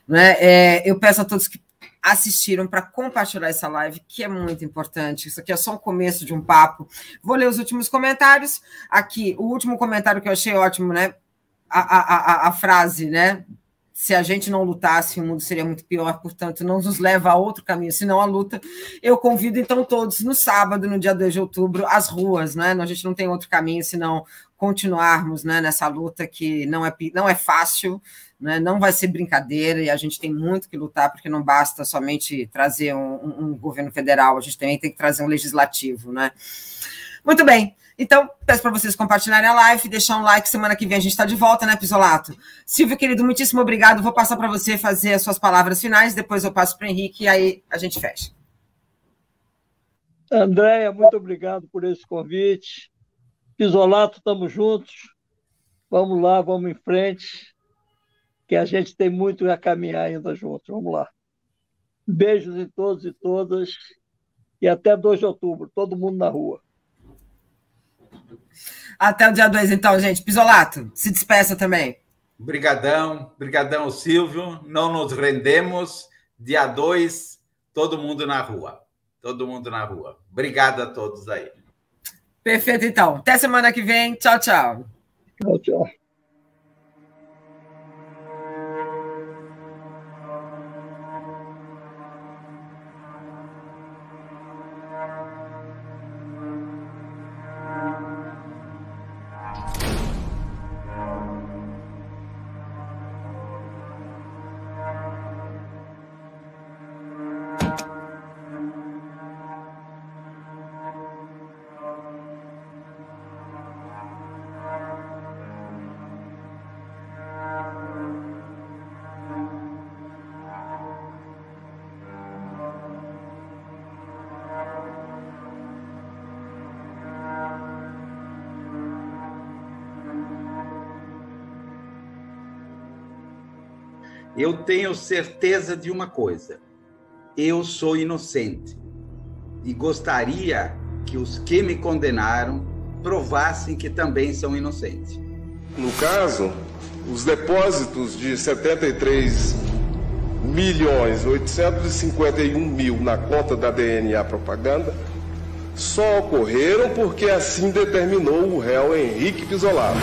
Né? Eu peço a todos que assistiram para compartilhar essa live, que é muito importante. Isso aqui é só um começo de um papo. Vou ler os últimos comentários. Aqui, o último comentário que eu achei ótimo, né? A frase, né? Se a gente não lutasse, o mundo seria muito pior, portanto, não nos leva a outro caminho, senão a luta. Eu convido, então, todos, no sábado, no dia 2 de outubro, às ruas, né? A gente não tem outro caminho, senão continuarmos, né, nessa luta que não é fácil, né? Não vai ser brincadeira, e a gente tem muito que lutar, porque não basta somente trazer um governo federal, a gente também tem que trazer um legislativo, né? Muito bem. Então, peço para vocês compartilharem a live, deixar um like. Semana que vem a gente está de volta, né, Pisolato? Silvio, querido, muitíssimo obrigado. Vou passar para você fazer as suas palavras finais, depois eu passo para o Henrique e aí a gente fecha. Andréia, muito obrigado por esse convite. Pisolato, estamos juntos. Vamos lá, vamos em frente, que a gente tem muito a caminhar ainda juntos. Vamos lá. Beijos em todos e todas. E até 2 de outubro, todo mundo na rua. Até o dia 2, então, gente. Pisolato, se despeça também. Obrigadão, Silvio. Não nos rendemos. Dia 2, todo mundo na rua. Todo mundo na rua. Obrigado a todos aí. Perfeito, então. Até semana que vem. Tchau, tchau. Tchau, tchau. Eu tenho certeza de uma coisa: eu sou inocente e gostaria que os que me condenaram provassem que também são inocentes. No caso, os depósitos de 73.851.000 na conta da DNA Propaganda só ocorreram porque assim determinou o réu Henrique Pisolato.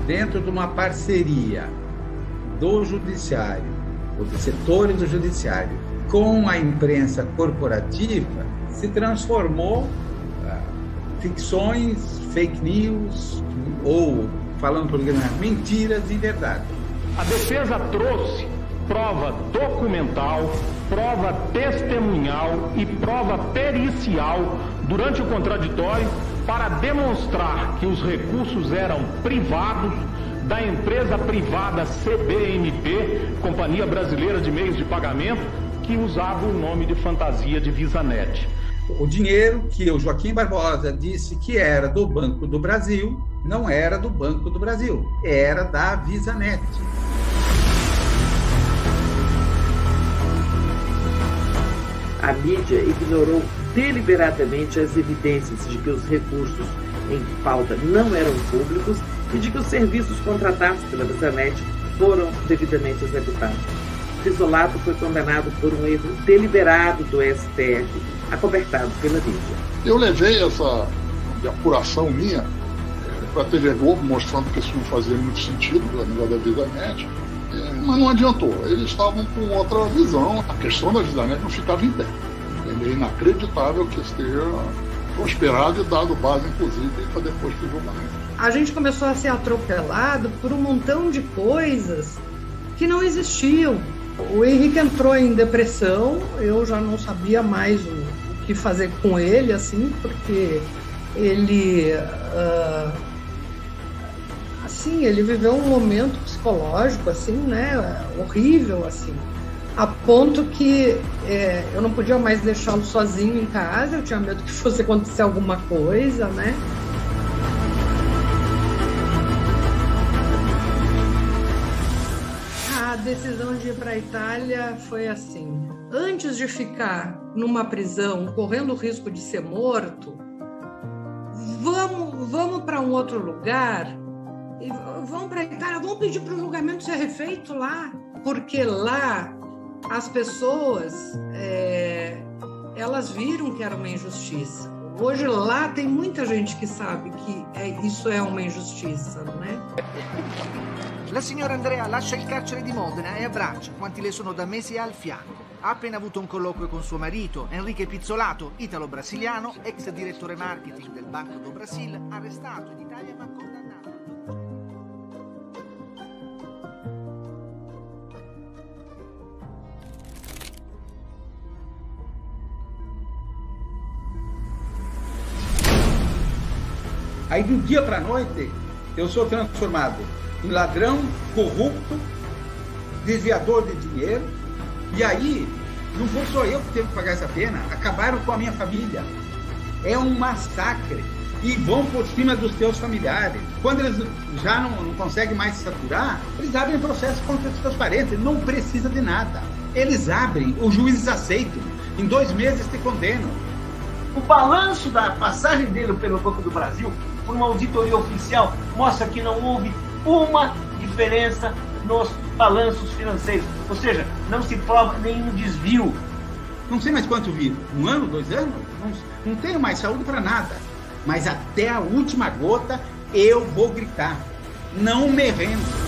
Dentro de uma parceria do judiciário, ou dos setores do judiciário, com a imprensa corporativa, se transformou ficções, fake news, ou, falando português, mentiras em verdade. A defesa trouxe prova documental, prova testemunhal e prova pericial durante o contraditório para demonstrar que os recursos eram privados da empresa privada CBMP, Companhia Brasileira de Meios de Pagamento, que usava o nome de fantasia de VisaNet. O dinheiro que o Joaquim Barbosa disse que era do Banco do Brasil, não era do Banco do Brasil, era da VisaNet. A mídia ignorou deliberadamente as evidências de que os recursos em pauta não eram públicos e de que os serviços contratados pela VisaNet foram devidamente executados. Pisolato foi condenado por um erro deliberado do STF, acobertado pela mídia. Eu levei essa apuração minha para a TV Globo, mostrando que isso não fazia muito sentido, a nível da VisaNet, mas não adiantou. Eles estavam com outra visão. A questão da VisaNet não ficava em pé. É inacreditável que isso tenha prosperado e dado base, inclusive, para depois do julgamento. A gente começou a ser atropelado por um montão de coisas que não existiam. O Henrique entrou em depressão, eu já não sabia mais o que fazer com ele, assim, porque ele, assim, ele viveu um momento psicológico, assim, né, horrível, assim, a ponto que eu não podia mais deixá-lo sozinho em casa, eu tinha medo que fosse acontecer alguma coisa, né. A decisão de ir para a Itália foi assim: antes de ficar numa prisão correndo o risco de ser morto, vamos para um outro lugar, e vamos para a Itália, vamos pedir para o julgamento ser refeito lá, porque lá as pessoas elas viram que era uma injustiça. Hoje lá tem muita gente que sabe que isso é uma injustiça, né? La signora Andrea lascia il carcere di Modena e abbraccia quanti le sono da mesi al fianco. Ha appena avuto un colloquio con suo marito, Enrique Pizzolato, italo-brasiliano, ex direttore marketing del Banco do Brasil, arrestato in Italia ma condannato. Aí, do dia para a noite, eu sou transformado em ladrão, corrupto, desviador de dinheiro. E aí, não foi só eu que teve que pagar essa pena, acabaram com a minha família. É um massacre. E vão por cima dos teus familiares. Quando eles já não conseguem mais se saturar, eles abrem processo contra os teus parentes. Não precisa de nada. Eles abrem, os juízes aceitam. Em 2 meses te condenam. O balanço da passagem dele pelo Banco do Brasil, por uma auditoria oficial, mostra que não houve uma diferença nos balanços financeiros. Ou seja, não se prova nenhum desvio. Não sei mais quanto vivo. 1 ano, 2 anos? Não tenho mais saúde para nada. Mas até a última gota eu vou gritar. Não me rendo.